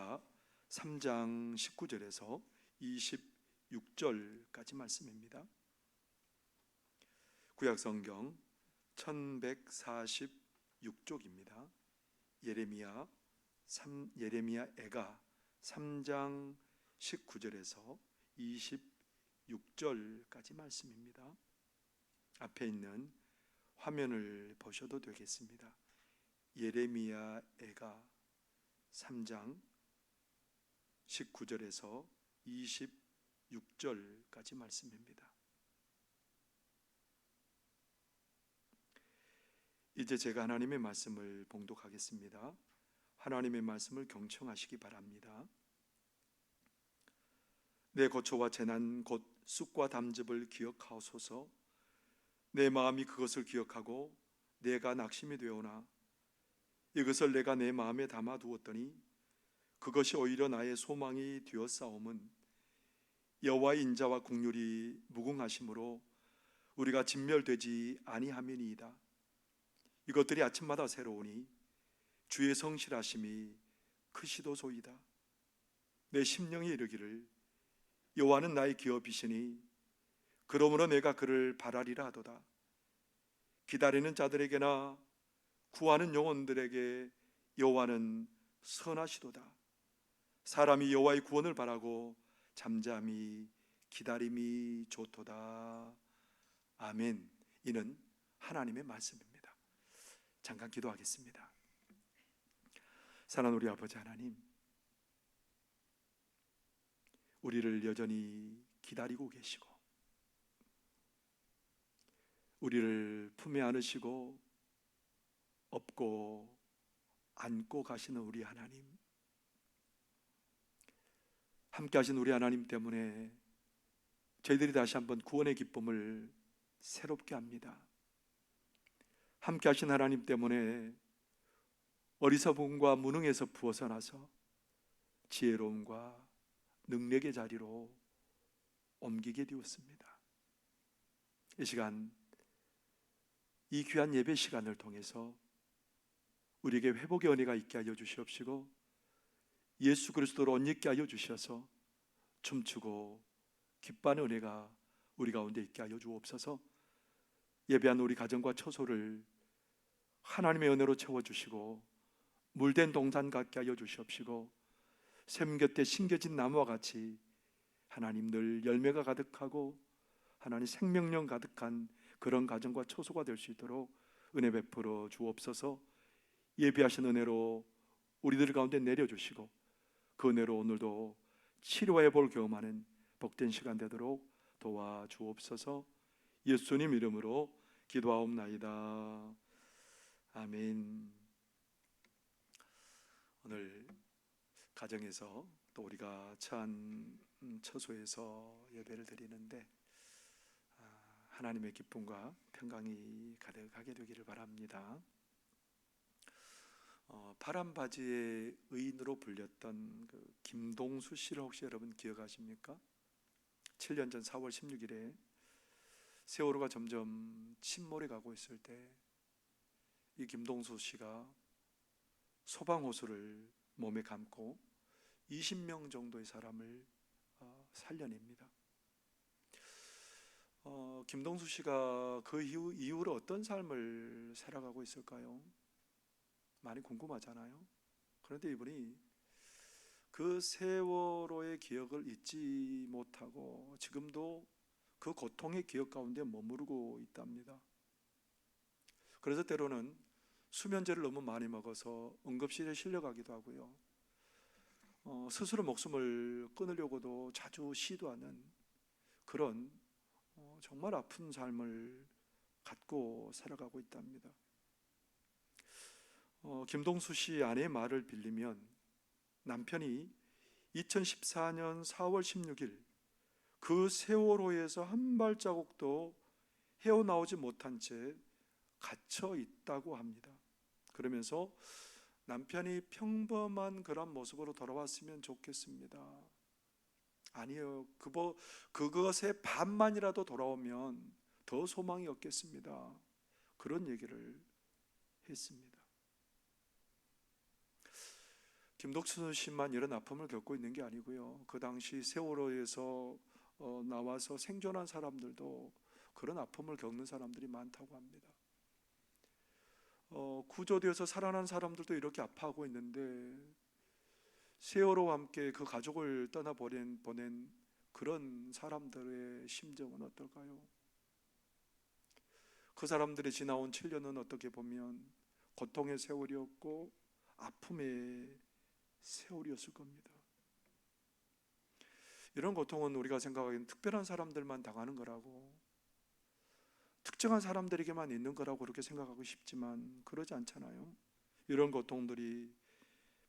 예레미야 3장 19절에서 26절까지 말씀입니다. 구약성경 1146쪽입니다. 예레미야애가 3장 19절에서 26절까지 말씀입니다. 앞에 있는 화면을 보셔도 되겠습니다. 예레미야애가 3장 19절에서 26절까지 말씀입니다. 이제 제가 하나님의 말씀을 봉독하겠습니다. 하나님의 말씀을 경청하시기 바랍니다. 내 고초와 재난 곧 쑥과 담즙을 기억하소서. 내 마음이 그것을 기억하고 내가 낙심이 되오나 이것을 내가 내 마음에 담아두었더니 그것이 오히려 나의 소망이 되었사옴은 여호와의 인자와 국률이 무궁하심으로 우리가 진멸되지 아니함이니이다. 이것들이 아침마다 새로우니 주의 성실하심이 크시도소이다. 내 심령이 이르기를 여호와는 나의 기업이시니 그러므로 내가 그를 바라리라 하도다. 기다리는 자들에게나 구하는 영혼들에게 여호와는 선하시도다. 사람이 여호와의 구원을 바라고 잠잠히 기다림이 좋도다. 아멘. 이는 하나님의 말씀입니다. 잠깐 기도하겠습니다. 사랑하는 우리 아버지 하나님, 우리를 여전히 기다리고 계시고 우리를 품에 안으시고 업고 안고 가시는 우리 하나님, 함께 하신 우리 하나님 때문에 저희들이 다시 한번 구원의 기쁨을 새롭게 합니다. 함께 하신 하나님 때문에 어리석음과 무능에서 부어서나서 지혜로움과 능력의 자리로 옮기게 되었습니다. 이 시간, 이 귀한 예배 시간을 통해서 우리에게 회복의 은혜가 있게 하여 주시옵시고 예수 그리스도로 옷 입게 하여 주셔서 춤추고 기뻐하는 은혜가 우리 가운데 있게 하여 주옵소서. 예배한 우리 가정과 처소를 하나님의 은혜로 채워주시고 물된 동산 같게 하여 주시옵시고 샘 곁에 심겨진 나무와 같이 하나님 늘 열매가 가득하고 하나님 생명력 가득한 그런 가정과 처소가 될 수 있도록 은혜 베풀어 주옵소서. 예배하신 은혜로 우리들 가운데 내려주시고 그 은혜로 오늘도 치료해 볼 경험하는 복된 시간 되도록 도와주옵소서. 예수님 이름으로 기도하옵나이다. 아멘. 오늘 가정에서 또 우리가 처한 처소에서 예배를 드리는데 하나님의 기쁨과 평강이 가득하게 되기를 바랍니다. 파란 바지의 의인으로 불렸던 그 김동수 씨를 혹시 여러분 기억하십니까? 7년 전 4월 16일에 세월호가 점점 침몰해 가고 있을 때 이 김동수 씨가 소방호수를 몸에 감고 20명 정도의 사람을 살려냅니다. 김동수 씨가 그 이후로 어떤 삶을 살아가고 있을까요? 많이 궁금하잖아요. 그런데 이분이 그 세월호의 기억을 잊지 못하고 지금도 그 고통의 기억 가운데 머무르고 있답니다. 그래서 때로는 수면제를 너무 많이 먹어서 응급실에 실려가기도 하고요. 스스로 목숨을 끊으려고도 자주 시도하는 그런 정말 아픈 삶을 갖고 살아가고 있답니다. 김동수 씨 아내의 말을 빌리면 남편이 2014년 4월 16일 그 세월호에서 한 발자국도 헤어나오지 못한 채 갇혀 있다고 합니다. 그러면서 남편이 평범한 그런 모습으로 돌아왔으면 좋겠습니다. 아니요, 그것의 반만이라도 돌아오면 더 소망이 없겠습니다. 그런 얘기를 했습니다. 김덕순 씨만 이런 아픔을 겪고 있는 게 아니고요. 그 당시 세월호에서 나와서 생존한 사람들도 그런 아픔을 겪는 사람들이 많다고 합니다. 구조되어서 살아난 사람들도 이렇게 아파하고 있는데 세월호와 함께 그 가족을 보낸 그런 사람들의 심정은 어떨까요? 그 사람들이 지나온 7년은 어떻게 보면 고통의 세월이었고 아픔의 세월이었을 겁니다. 이런 고통은 우리가 생각하기엔 특별한 사람들만 당하는 거라고, 특정한 사람들에게만 있는 거라고 그렇게 생각하고 싶지만 그러지 않잖아요. 이런 고통들이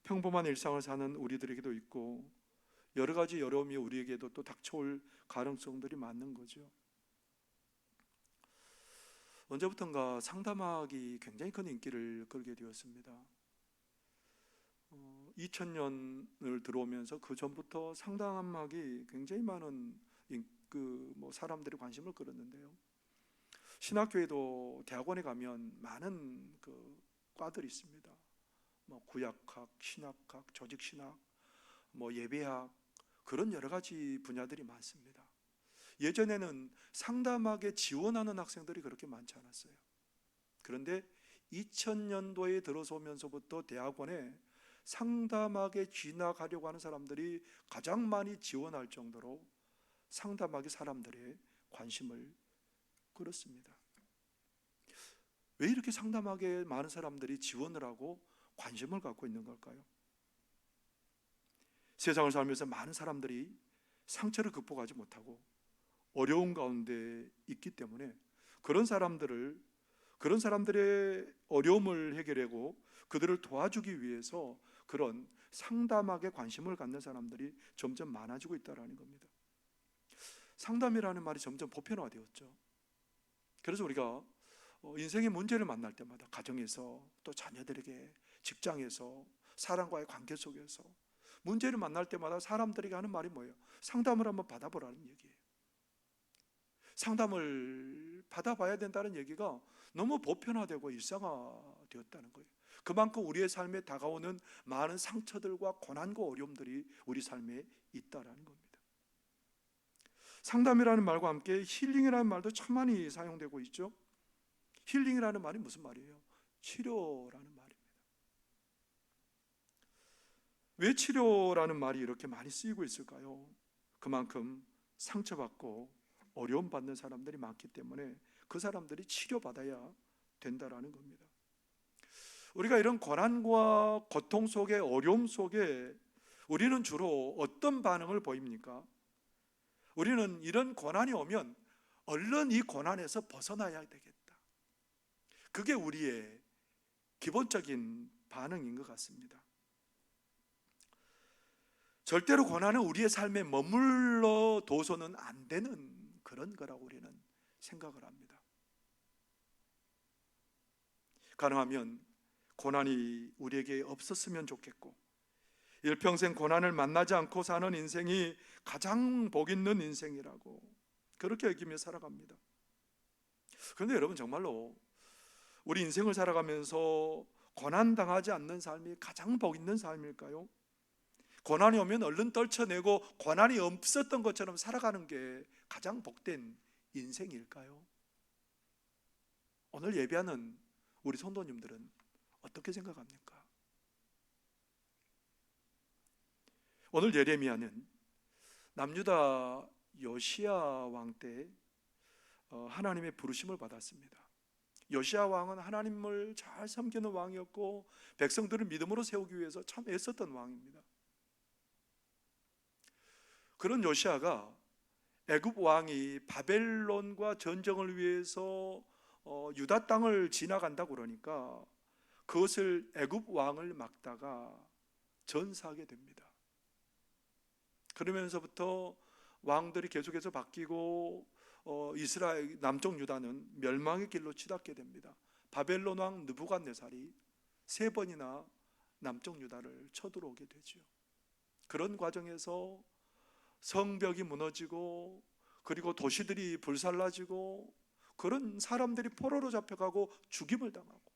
평범한 일상을 사는 우리들에게도 있고 여러 가지 어려움이 우리에게도 또 닥쳐올 가능성들이 많은 거죠. 언제부턴가 상담학이 굉장히 큰 인기를 끌게 되었습니다. 2000년을 들어오면서 그 전부터 상담학이 굉장히 많은 사람들이 관심을 끌었는데요. 신학교에도 대학원에 가면 많은 과들이 있습니다. 구약학, 신학학, 조직신학, 예배학, 그런 여러 가지 분야들이 많습니다. 예전에는 상담학에 지원하는 학생들이 그렇게 많지 않았어요. 그런데 2000년도에 들어서면서부터 대학원에 상담학에 진학하려고 하는 사람들이 가장 많이 지원할 정도로 상담학의 사람들의 관심을 끌었습니다. 왜 이렇게 상담학에 많은 사람들이 지원을 하고 관심을 갖고 있는 걸까요? 세상을 살면서 많은 사람들이 상처를 극복하지 못하고 어려운 가운데 있기 때문에 그런 사람들의 어려움을 해결하고 그들을 도와주기 위해서 그런 상담학에 관심을 갖는 사람들이 점점 많아지고 있다는 겁니다. 상담이라는 말이 점점 보편화되었죠. 그래서 우리가 인생의 문제를 만날 때마다 가정에서, 또 자녀들에게, 직장에서, 사람과의 관계 속에서 문제를 만날 때마다 사람들에게 하는 말이 뭐예요? 상담을 한번 받아보라는 얘기예요. 상담을 받아봐야 된다는 얘기가 너무 보편화되고 일상화되었다는 거예요. 그만큼 우리의 삶에 다가오는 많은 상처들과 고난과 어려움들이 우리 삶에 있다는 겁니다. 상담이라는 말과 함께 힐링이라는 말도 참 많이 사용되고 있죠. 힐링이라는 말이 무슨 말이에요? 치료라는 말입니다. 왜 치료라는 말이 이렇게 많이 쓰이고 있을까요? 그만큼 상처받고 어려움 받는 사람들이 많기 때문에 그 사람들이 치료받아야 된다라는 겁니다. 우리가 이런 고난과 고통 속에, 어려움 속에 우리는 주로 어떤 반응을 보입니까? 우리는 이런 고난이 오면 얼른 이 고난에서 벗어나야 되겠다. 그게 우리의 기본적인 반응인 것 같습니다. 절대로 고난은 우리의 삶에 머물러 둬서는 안 되는 그런 거라고 우리는 생각을 합니다. 가능하면 고난이 우리에게 없었으면 좋겠고, 일평생 고난을 만나지 않고 사는 인생이 가장 복 있는 인생이라고 그렇게 여기며 살아갑니다. 그런데 여러분, 정말로 우리 인생을 살아가면서 고난당하지 않는 삶이 가장 복 있는 삶일까요? 고난이 오면 얼른 떨쳐내고 고난이 없었던 것처럼 살아가는 게 가장 복된 인생일까요? 오늘 예배하는 우리 성도님들은 어떻게 생각합니까? 오늘 예레미야는 남유다 요시야 왕 때 하나님의 부르심을 받았습니다. 요시야 왕은 하나님을 잘 섬기는 왕이었고 백성들을 믿음으로 세우기 위해서 참 애썼던 왕입니다. 그런 요시야가 애굽 왕이 바벨론과 전쟁을 위해서 유다 땅을 지나간다고 그러니까 그것을 애굽 왕을 막다가 전사하게 됩니다. 그러면서부터 왕들이 계속해서 바뀌고 이스라엘 남쪽 유다는 멸망의 길로 치닫게 됩니다. 바벨론 왕 느부갓네살이 3번이나 남쪽 유다를 쳐들어오게 되죠. 그런 과정에서 성벽이 무너지고 그리고 도시들이 불살라지고 그런 사람들이 포로로 잡혀가고 죽임을 당하고,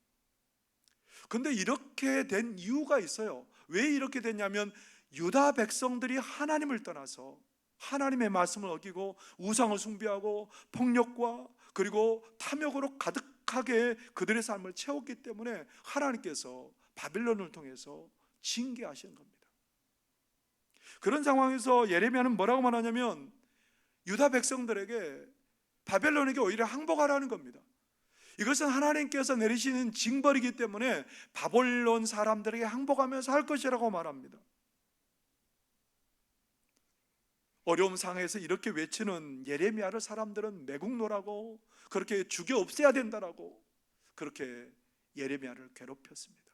근데 이렇게 된 이유가 있어요. 왜 이렇게 됐냐면 유다 백성들이 하나님을 떠나서 하나님의 말씀을 어기고 우상을 숭배하고 폭력과 그리고 탐욕으로 가득하게 그들의 삶을 채웠기 때문에 하나님께서 바빌론을 통해서 징계하시는 겁니다. 그런 상황에서 예레미야는 뭐라고 말하냐면 유다 백성들에게 바벨론에게 오히려 항복하라는 겁니다. 이것은 하나님께서 내리시는 징벌이기 때문에 바벨론 사람들에게 항복하면서 할 것이라고 말합니다. 어려움 상황에서 이렇게 외치는 예레미야를 사람들은 매국노라고, 그렇게 죽여 없애야 된다라고 그렇게 예레미야를 괴롭혔습니다.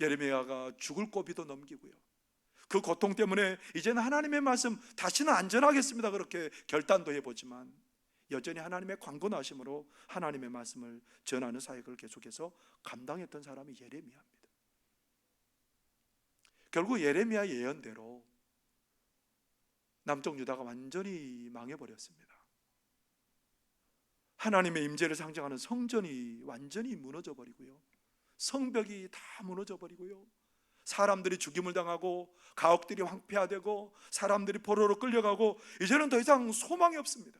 예레미야가 죽을 고비도 넘기고요, 그 고통 때문에 이제는 하나님의 말씀 다시는 안전하겠습니다 그렇게 결단도 해보지만 여전히 하나님의 광고나심으로 하나님의 말씀을 전하는 사역을 계속해서 감당했던 사람이 예레미야입니다. 결국 예레미야 예언대로 남쪽 유다가 완전히 망해버렸습니다. 하나님의 임재를 상징하는 성전이 완전히 무너져 버리고요, 성벽이 다 무너져 버리고요, 사람들이 죽임을 당하고 가옥들이 황폐화되고 사람들이 포로로 끌려가고 이제는 더 이상 소망이 없습니다.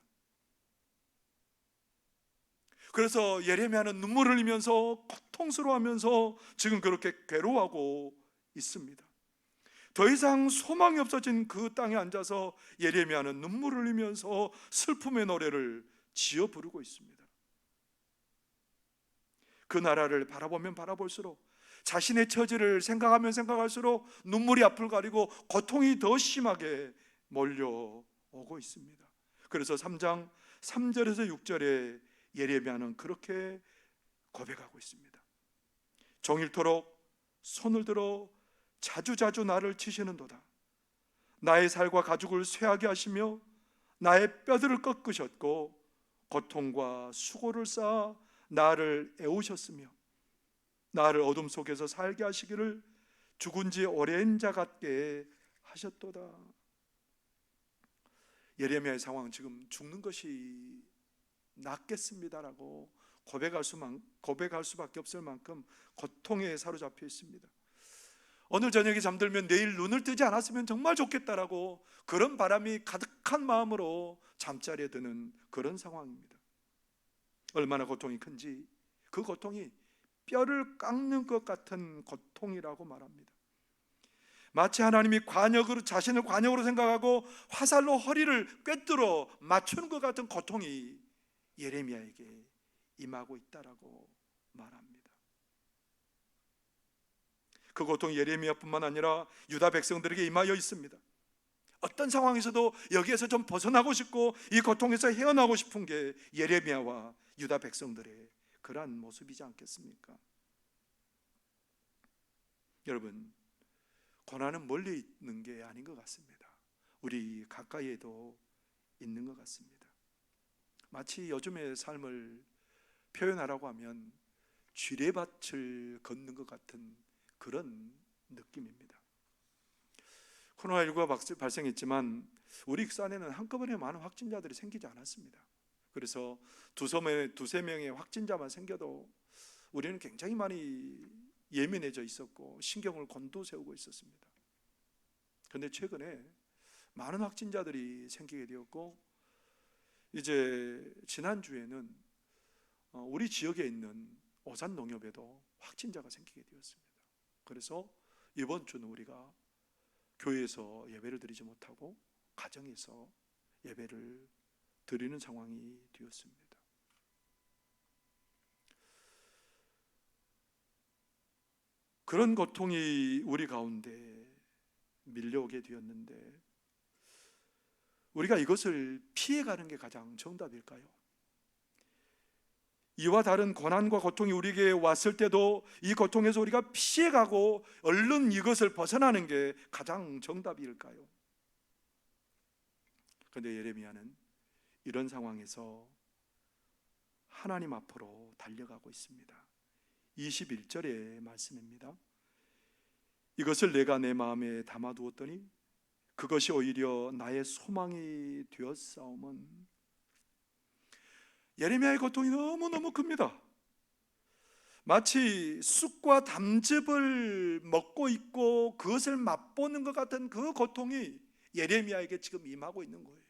그래서 예레미야는 눈물을 흘리면서 고통스러워하면서 지금 그렇게 괴로워하고 있습니다. 더 이상 소망이 없어진 그 땅에 앉아서 예레미야는 눈물을 흘리면서 슬픔의 노래를 지어 부르고 있습니다. 그 나라를 바라보면 바라볼수록, 자신의 처지를 생각하면 생각할수록 눈물이 앞을 가리고 고통이 더 심하게 몰려오고 있습니다. 그래서 3장 3절에서 6절에 예레미야는 그렇게 고백하고 있습니다. 종일토록 손을 들어 자주자주 나를 치시는도다. 나의 살과 가죽을 쇠하게 하시며 나의 뼈들을 꺾으셨고 고통과 수고를 쌓아 나를 애우셨으며 나를 어둠 속에서 살게 하시기를 죽은 지 오랜 자 같게 하셨도다. 예레미야의 상황은 지금 죽는 것이 낫겠습니다라고 고백할 수밖에 없을 만큼 고통에 사로잡혀 있습니다. 오늘 저녁에 잠들면 내일 눈을 뜨지 않았으면 정말 좋겠다라고 그런 바람이 가득한 마음으로 잠자리에 드는 그런 상황입니다. 얼마나 고통이 큰지, 그 고통이 뼈를 깎는 것 같은 고통이라고 말합니다. 마치 하나님이 자신을 관역으로 생각하고 화살로 허리를 꿰뚫어 맞추는 것 같은 고통이 예레미야에게 임하고 있다라고 말합니다. 그 고통이 예레미야뿐만 아니라 유다 백성들에게 임하여 있습니다. 어떤 상황에서도 여기에서 좀 벗어나고 싶고 이 고통에서 헤어나고 싶은 게 예레미야와 유다 백성들의 그러한 모습이지 않겠습니까? 여러분, 고난은 멀리 있는 게 아닌 것 같습니다. 우리 가까이에도 있는 것 같습니다. 마치 요즘의 삶을 표현하라고 하면 쥐레밭을 걷는 것 같은 그런 느낌입니다. 코로나19가 발생했지만 우리 익산에는 한꺼번에 많은 확진자들이 생기지 않았습니다. 그래서 두세 명의 확진자만 생겨도 우리는 굉장히 많이 예민해져 있었고 신경을 곤두세우고 있었습니다. 그런데 최근에 많은 확진자들이 생기게 되었고 이제 지난주에는 우리 지역에 있는 오산농협에도 확진자가 생기게 되었습니다. 그래서 이번 주는 우리가 교회에서 예배를 드리지 못하고 가정에서 예배를 드리는 상황이 되었습니다. 그런 고통이 우리 가운데 밀려오게 되었는데 우리가 이것을 피해가는 게 가장 정답일까요? 이와 다른 고난과 고통이 우리에게 왔을 때도 이 고통에서 우리가 피해가고 얼른 이것을 벗어나는 게 가장 정답일까요? 그런데 예레미야는 이런 상황에서 하나님 앞으로 달려가고 있습니다. 21절의 말씀입니다. 이것을 내가 내 마음에 담아두었더니 그것이 오히려 나의 소망이 되었사오면. 예레미야의 고통이 너무너무 큽니다. 마치 쑥과 담즙을 먹고 있고 그것을 맛보는 것 같은 그 고통이 예레미야에게 지금 임하고 있는 거예요.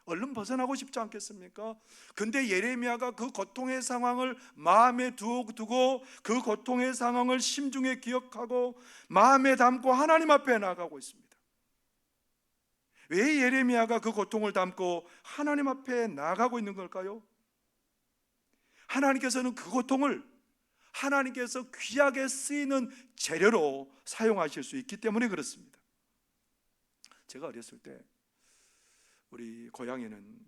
얼른 벗어나고 싶지 않겠습니까? 근데 예레미야가 그 고통의 상황을 마음에 두고 그 고통의 상황을 심중에 기억하고 마음에 담고 하나님 앞에 나아가고 있습니다. 왜 예레미야가 그 고통을 담고 하나님 앞에 나아가고 있는 걸까요? 하나님께서는 그 고통을 하나님께서 귀하게 쓰이는 재료로 사용하실 수 있기 때문에 그렇습니다. 제가 어렸을 때 우리 고향에는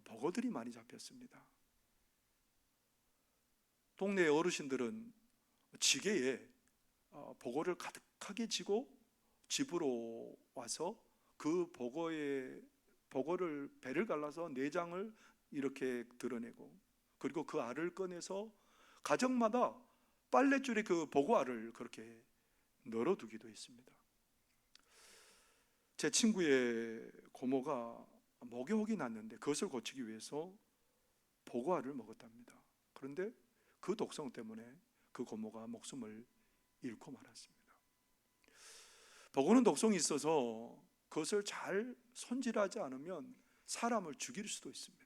버거들이 많이 잡혔습니다. 동네 어르신들은 지게에 버거를 가득하게 지고 집으로 와서 그 버거를 배를 갈라서 내장을 이렇게 드러내고, 그리고 그 알을 꺼내서 가정마다 빨랫줄에 그 버거 알을 그렇게 널어두기도 했습니다. 제 친구의 고모가 목욕이 났는데 그것을 고치기 위해서 버거 알을 먹었답니다. 그런데 그 독성 때문에 그 고모가 목숨을 잃고 말았습니다. 버거는 독성이 있어서 그것을 잘 손질하지 않으면 사람을 죽일 수도 있습니다.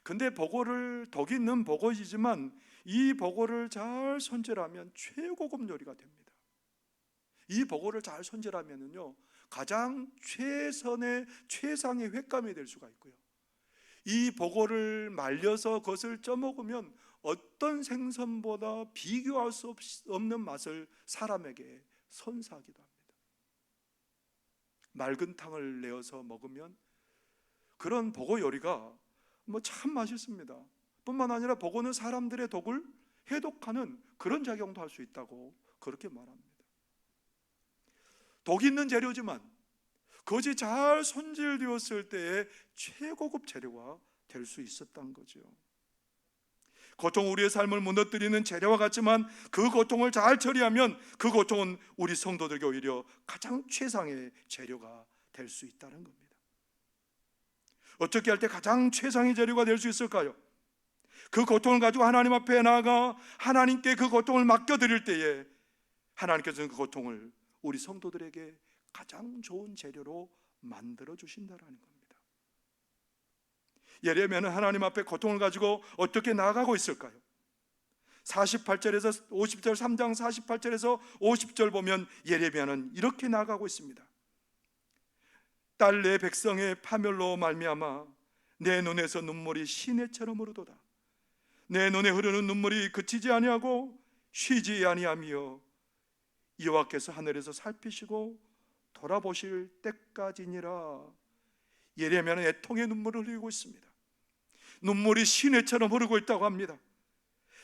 근데 버거를 덕 있는 버거이지만 이 버거를 잘 손질하면 최고급 요리가 됩니다. 이 버거를 잘 손질하면은요, 가장 최상의 횟감이 될 수가 있고요, 이 버거를 말려서 그것을 쪄먹으면 어떤 생선보다 비교할 수 없는 맛을 사람에게 선사하기도 합니다. 맑은 탕을 내어서 먹으면 그런 버거 요리가 참 맛있습니다. 뿐만 아니라 버거는 사람들의 독을 해독하는 그런 작용도 할 수 있다고 그렇게 말합니다. 독 있는 재료지만 그것이 잘 손질되었을 때의 최고급 재료가 될 수 있었던 거죠. 고통, 우리의 삶을 무너뜨리는 재료와 같지만 그 고통을 잘 처리하면 그 고통은 우리 성도들에게 오히려 가장 최상의 재료가 될 수 있다는 겁니다. 어떻게 할 때 가장 최상의 재료가 될 수 있을까요? 그 고통을 가지고 하나님 앞에 나아가 하나님께 그 고통을 맡겨드릴 때에 하나님께서는 그 고통을 우리 성도들에게 가장 좋은 재료로 만들어 주신다라는 겁니다. 예레미야는 하나님 앞에 고통을 가지고 어떻게 나아가고 있을까요? 48절에서 50절, 3장 48절에서 50절 보면 예레미야는 이렇게 나아가고 있습니다. 딸 내 백성의 파멸로 말미암아 내 눈에서 눈물이 시내처럼 흐르도다. 내 눈에 흐르는 눈물이 그치지 아니하고 쉬지 아니하며 여호와께서 하늘에서 살피시고 돌아보실 때까지니라. 예레미야는 애통의 눈물을 흘리고 있습니다. 눈물이 시내처럼 흐르고 있다고 합니다.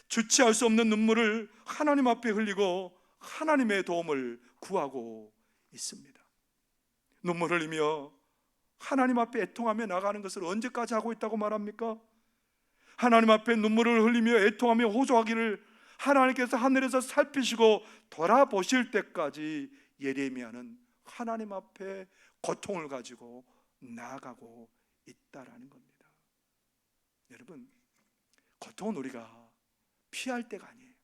주체할 수 없는 눈물을 하나님 앞에 흘리고 하나님의 도움을 구하고 있습니다. 눈물 흘리며 하나님 앞에 애통하며 나가는 것을 언제까지 하고 있다고 말합니까? 하나님 앞에 눈물을 흘리며 애통하며 호소하기를 하나님께서 하늘에서 살피시고 돌아보실 때까지 예레미야는 하나님 앞에 고통을 가지고 나아가고 있다라는 겁니다. 여러분, 고통은 우리가 피할 때가 아니에요.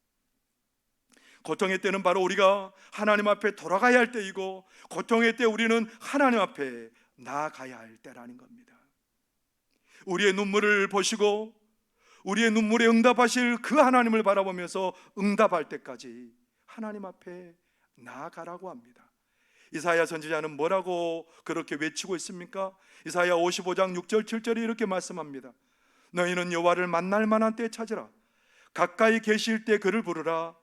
고통의 때는 바로 우리가 하나님 앞에 돌아가야 할 때이고, 고통의 때 우리는 하나님 앞에 나아가야 할 때라는 겁니다. 우리의 눈물을 보시고 우리의 눈물에 응답하실 그 하나님을 바라보면서 응답할 때까지 하나님 앞에 나아가라고 합니다. 이사야 선지자는 뭐라고 그렇게 외치고 있습니까? 이사야 55장 6절 7절에 이렇게 말씀합니다. 너희는 여호와를 만날 만한 때 찾으라. 가까이 계실 때 그를 부르라.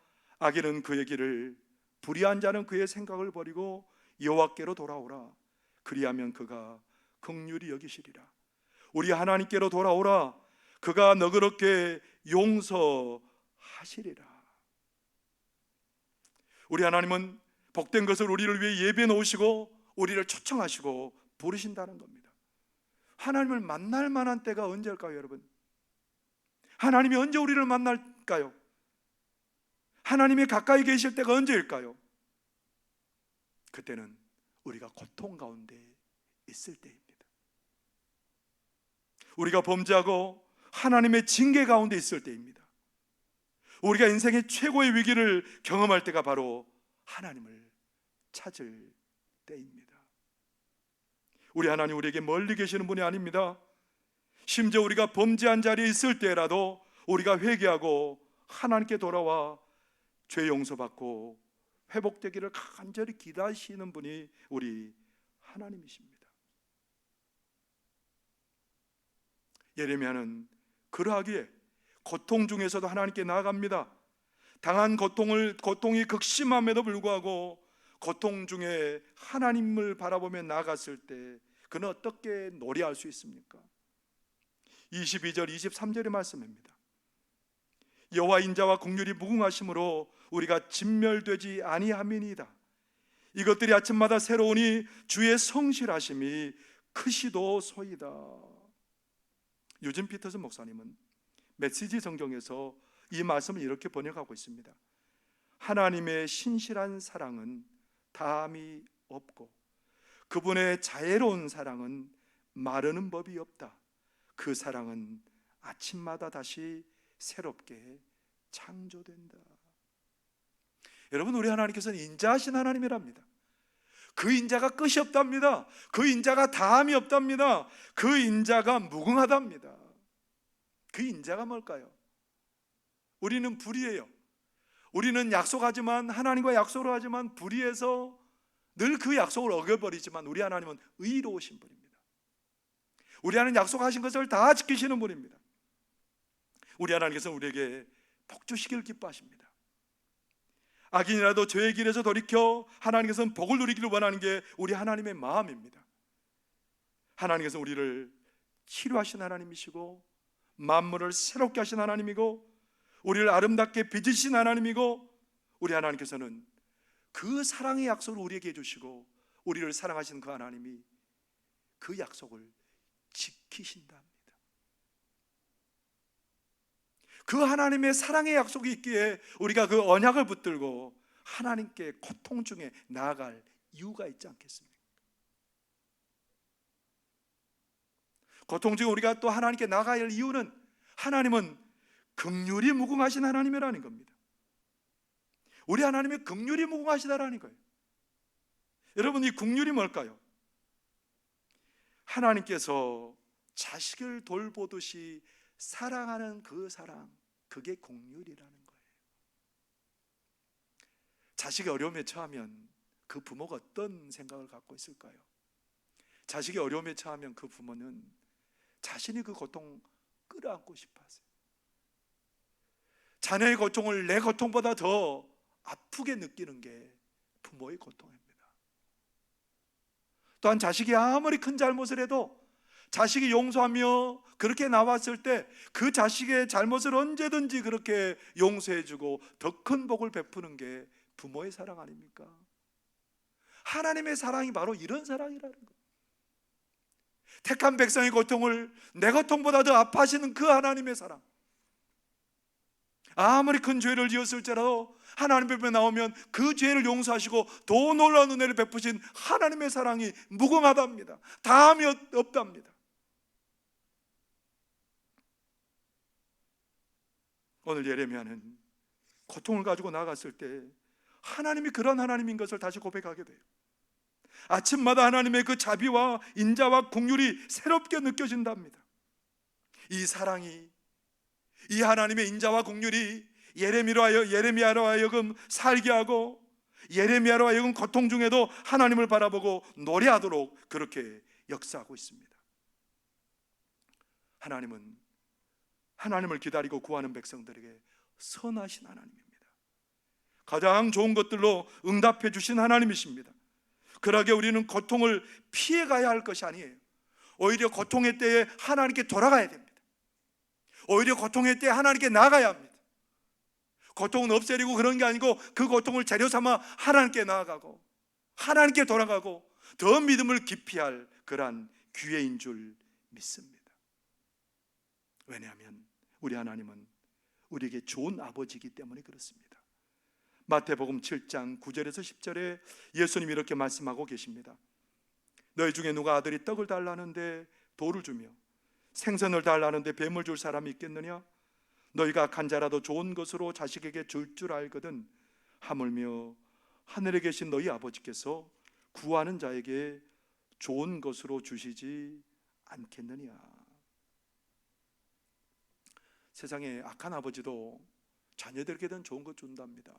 악인은 그의 길을, 불의한 자는 그의 생각을 버리고 여호와께로 돌아오라. 그리하면 그가 긍휼히 여기시리라. 우리 하나님께로 돌아오라. 그가 너그럽게 용서하시리라. 우리 하나님은 복된 것을 우리를 위해 예비해 놓으시고 우리를 초청하시고 부르신다는 겁니다. 하나님을 만날 만한 때가 언제일까요, 여러분? 하나님이 언제 우리를 만날까요? 하나님이 가까이 계실 때가 언제일까요? 그때는 우리가 고통 가운데 있을 때입니다. 우리가 범죄하고 하나님의 징계 가운데 있을 때입니다. 우리가 인생의 최고의 위기를 경험할 때가 바로 하나님을 찾을 때입니다. 우리 하나님 우리에게 멀리 계시는 분이 아닙니다. 심지어 우리가 범죄한 자리에 있을 때라도 우리가 회개하고 하나님께 돌아와 죄 용서받고 회복되기를 간절히 기다리시는 분이 우리 하나님이십니다. 예레미야는 그러하기에 고통 중에서도 하나님께 나아갑니다. 당한 고통이 극심함에도 불구하고 고통 중에 하나님을 바라보며 나아갔을 때 그는 어떻게 노래할 수 있습니까? 22절 23절의 말씀입니다. 여호와 인자와 긍휼이 무궁하심으로 우리가 진멸되지 아니함이니이다. 이것들이 아침마다 새로우니 주의 성실하심이 크시도소이다. 유진 피터슨 목사님은 메시지 성경에서 이 말씀을 이렇게 번역하고 있습니다. 하나님의 신실한 사랑은 다함이 없고 그분의 자애로운 사랑은 마르는 법이 없다. 그 사랑은 아침마다 다시 새롭게 창조된다. 여러분, 우리 하나님께서는 인자하신 하나님이랍니다. 그 인자가 끝이 없답니다. 그 인자가 다함이 없답니다. 그 인자가 무궁하답니다. 그 인자가 뭘까요? 우리는 불의해요. 우리는 약속하지만, 하나님과 약속을 하지만 불의해서 늘 그 약속을 어겨버리지만 우리 하나님은 의로우신 분입니다. 우리 하나님 약속하신 것을 다 지키시는 분입니다. 우리 하나님께서는 우리에게 복 주시기를 기뻐하십니다. 악인이라도 죄의 길에서 돌이켜 하나님께서는 복을 누리기를 원하는 게 우리 하나님의 마음입니다. 하나님께서는 우리를 치료하신 하나님이시고 만물을 새롭게 하신 하나님이고 우리를 아름답게 빚으신 하나님이고, 우리 하나님께서는 그 사랑의 약속을 우리에게 해주시고 우리를 사랑하시는 그 하나님이 그 약속을 지키신답니다. 그 하나님의 사랑의 약속이 있기에 우리가 그 언약을 붙들고 하나님께 고통 중에 나아갈 이유가 있지 않겠습니까? 고통 중에 우리가 또 하나님께 나아가야 할 이유는 하나님은 긍휼이 무궁하신 하나님이라는 겁니다. 우리 하나님의 긍휼이 무궁하시다라는 거예요. 여러분, 이 긍휼이 뭘까요? 하나님께서 자식을 돌보듯이 사랑하는 그 사랑, 그게 긍휼이라는 거예요. 자식이 어려움에 처하면 그 부모가 어떤 생각을 갖고 있을까요? 자식이 어려움에 처하면 그 부모는 자신이 그 고통 끌어안고 싶어 하세요. 자녀의 고통을 내 고통보다 더 아프게 느끼는 게 부모의 고통입니다. 또한 자식이 아무리 큰 잘못을 해도 자식이 용서하며 그렇게 나왔을 때 그 자식의 잘못을 언제든지 그렇게 용서해주고 더 큰 복을 베푸는 게 부모의 사랑 아닙니까? 하나님의 사랑이 바로 이런 사랑이라는 거예요. 택한 백성의 고통을 내 고통보다 더 아파하시는 그 하나님의 사랑, 아무리 큰 죄를 지었을지라도 하나님 앞에 나오면 그 죄를 용서하시고 더 놀라운 은혜를 베푸신 하나님의 사랑이 무궁하답니다. 다함이 없답니다. 오늘 예레미야는 고통을 가지고 나갔을 때 하나님이 그런 하나님인 것을 다시 고백하게 돼요. 아침마다 하나님의 그 자비와 인자와 긍휼이 새롭게 느껴진답니다. 이 사랑이, 이 하나님의 인자와 긍휼이 예레미야로 하여금 살게 하고 예레미야로 하여금 고통 중에도 하나님을 바라보고 노래하도록 그렇게 역사하고 있습니다. 하나님은 하나님을 기다리고 구하는 백성들에게 선하신 하나님입니다. 가장 좋은 것들로 응답해 주신 하나님이십니다. 그러기에 우리는 고통을 피해가야 할 것이 아니에요. 오히려 고통의 때에 하나님께 돌아가야 됩니다. 오히려 고통의 때에 하나님께 나아가야 합니다. 고통은 없애려고 그런 게 아니고 그 고통을 재료 삼아 하나님께 나아가고 하나님께 돌아가고 더 믿음을 깊이 할 그러한 기회인 줄 믿습니다. 왜냐하면 우리 하나님은 우리에게 좋은 아버지이기 때문에 그렇습니다. 마태복음 7장 9절에서 10절에 예수님이 이렇게 말씀하고 계십니다. 너희 중에 누가 아들이 떡을 달라는데 돌을 주며 생선을 달라는데 뱀을 줄 사람이 있겠느냐? 너희가 악한 자라도 좋은 것으로 자식에게 줄 줄 알거든 하물며 하늘에 계신 너희 아버지께서 구하는 자에게 좋은 것으로 주시지 않겠느냐. 세상에 악한 아버지도 자녀들에게는 좋은 것 준답니다.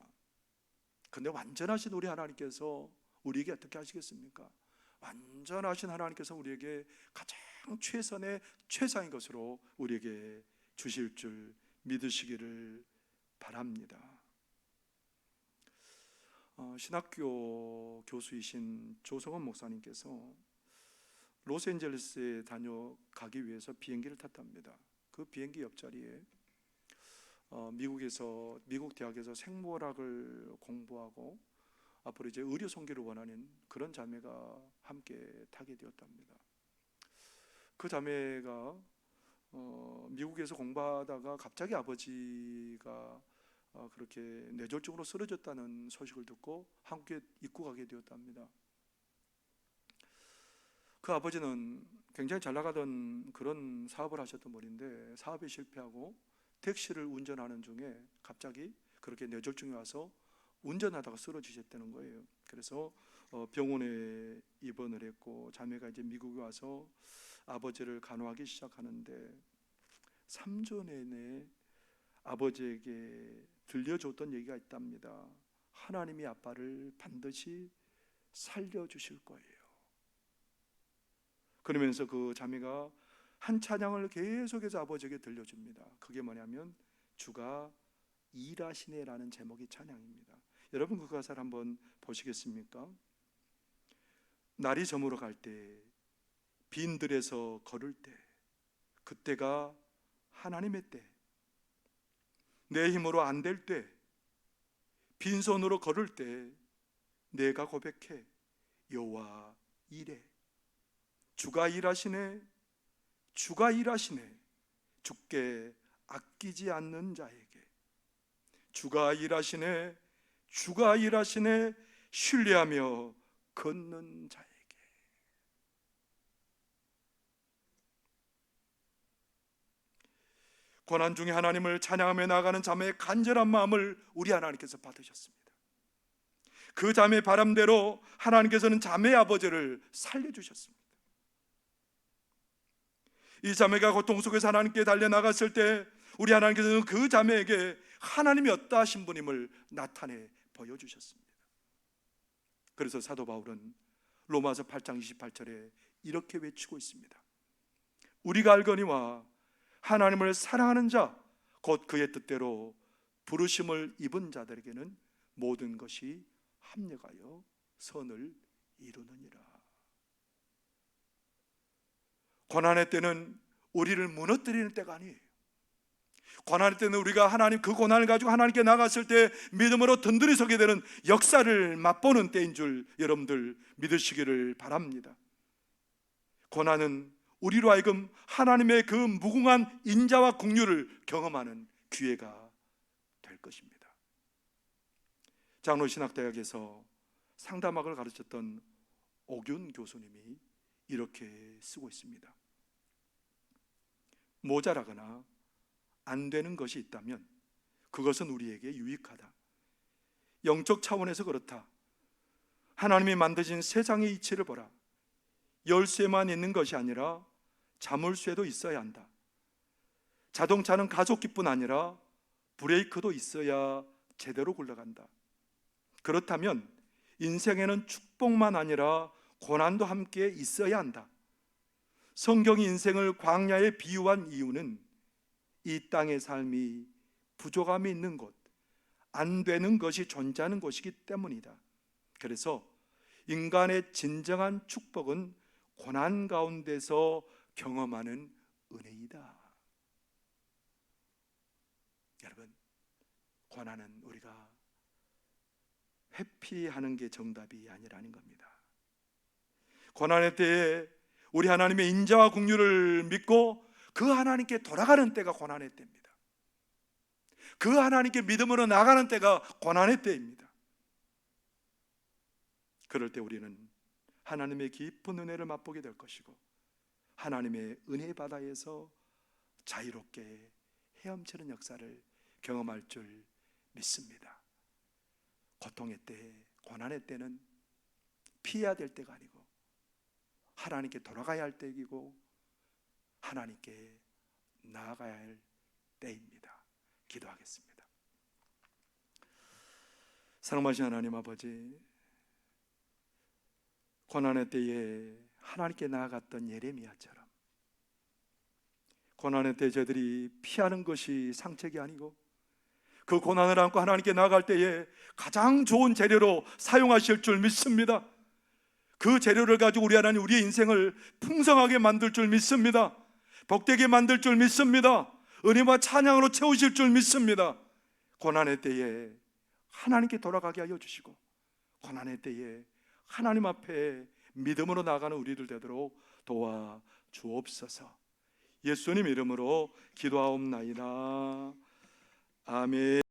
근데 완전하신 우리 하나님께서 우리에게 어떻게 하시겠습니까? 완전하신 하나님께서 우리에게 가장 최선의 최상의 것으로 우리에게 주실 줄 믿으시기를 바랍니다. 신학교 교수이신 조성원 목사님께서 로스앤젤레스에 다녀가기 위해서 비행기를 탔답니다. 그 비행기 옆자리에 미국 대학에서 생물학을 공부하고 앞으로 이제 의료 선교를 원하는 그런 자매가 함께 타게 되었답니다. 그 자매가 미국에서 공부하다가 갑자기 아버지가 그렇게 뇌졸중으로 쓰러졌다는 소식을 듣고 한국에 입국하게 되었답니다. 그 아버지는 굉장히 잘 나가던 그런 사업을 하셨던 분인데 사업에 실패하고 택시를 운전하는 중에 갑자기 그렇게 뇌졸중이 와서 운전하다가 쓰러지셨다는 거예요. 그래서 병원에 입원을 했고 자매가 이제 미국에 와서 아버지를 간호하기 시작하는데 3주 내내 아버지에게 들려줬던 얘기가 있답니다. 하나님이 아빠를 반드시 살려주실 거예요. 그러면서 그 자매가 한 찬양을 계속해서 아버지에게 들려줍니다. 그게 뭐냐면 주가 일하시네라는 제목의 찬양입니다. 여러분 그 가사를 한번 보시겠습니까? 날이 저물어 갈 때, 빈들에서 걸을 때, 그때가 하나님의 때, 내 힘으로 안 될 때, 빈손으로 걸을 때 내가 고백해 여호와 이래. 주가 일하시네, 주가 일하시네. 주께 아끼지 않는 자에게 주가 일하시네, 주가 일하시네. 신뢰하며 걷는 자에게. 고난 중에 하나님을 찬양하며 나아가는 자매의 간절한 마음을 우리 하나님께서 받으셨습니다. 그 자매의 바람대로 하나님께서는 자매의 아버지를 살려주셨습니다. 이 자매가 고통 속에서 하나님께 달려나갔을 때 우리 하나님께서는 그 자매에게 하나님이 어떠하신 분임을 나타내 보여주셨습니다. 그래서 사도 바울은 로마서 8장 28절에 이렇게 외치고 있습니다. 우리가 알거니와 하나님을 사랑하는 자 곧 그의 뜻대로 부르심을 입은 자들에게는 모든 것이 합력하여 선을 이루느니라. 고난의 때는 우리를 무너뜨리는 때가 아니에요. 고난의 때는 우리가 하나님 그 고난을 가지고 하나님께 나갔을 때 믿음으로 든든히 서게 되는 역사를 맛보는 때인 줄 여러분들 믿으시기를 바랍니다. 고난은 우리로 하여금 하나님의 그 무궁한 인자와 긍휼을 경험하는 기회가 될 것입니다. 장로신학대학에서 상담학을 가르쳤던 오균 교수님이 이렇게 쓰고 있습니다. 모자라거나 안 되는 것이 있다면 그것은 우리에게 유익하다. 영적 차원에서 그렇다. 하나님이 만드신 세상의 이치를 보라. 열쇠만 있는 것이 아니라 자물쇠도 있어야 한다. 자동차는 가속기뿐 아니라 브레이크도 있어야 제대로 굴러간다. 그렇다면 인생에는 축복만 아니라 고난도 함께 있어야 한다. 성경이 인생을 광야에 비유한 이유는 이 땅의 삶이 부족함이 있는 곳, 안 되는 것이 존재하는 곳이기 때문이다. 그래서 인간의 진정한 축복은 고난 가운데서 경험하는 은혜이다. 여러분, 고난은 우리가 회피하는 게 정답이 아니라는 겁니다. 고난의 때에 우리 하나님의 인자와 긍휼을 믿고 그 하나님께 돌아가는 때가 고난의 때입니다. 그 하나님께 믿음으로 나가는 때가 고난의 때입니다. 그럴 때 우리는 하나님의 깊은 은혜를 맛보게 될 것이고 하나님의 은혜 바다에서 자유롭게 헤엄치는 역사를 경험할 줄 믿습니다. 고통의 때, 고난의 때는 피해야 될 때가 아니고 하나님께 돌아가야 할 때이고 하나님께 나아가야 할 때입니다. 기도하겠습니다. 사랑하신 하나님 아버지, 고난의 때에 하나님께 나아갔던 예레미야처럼 고난의 때 저들이 피하는 것이 상책이 아니고 그 고난을 안고 하나님께 나아갈 때에 가장 좋은 재료로 사용하실 줄 믿습니다. 그 재료를 가지고 우리 하나님 우리의 인생을 풍성하게 만들 줄 믿습니다. 복되게 만들 줄 믿습니다. 은혜와 찬양으로 채우실 줄 믿습니다. 고난의 때에 하나님께 돌아가게 하여 주시고 고난의 때에 하나님 앞에 믿음으로 나아가는 우리들 되도록 도와 주옵소서. 예수님 이름으로 기도하옵나이다. 아멘.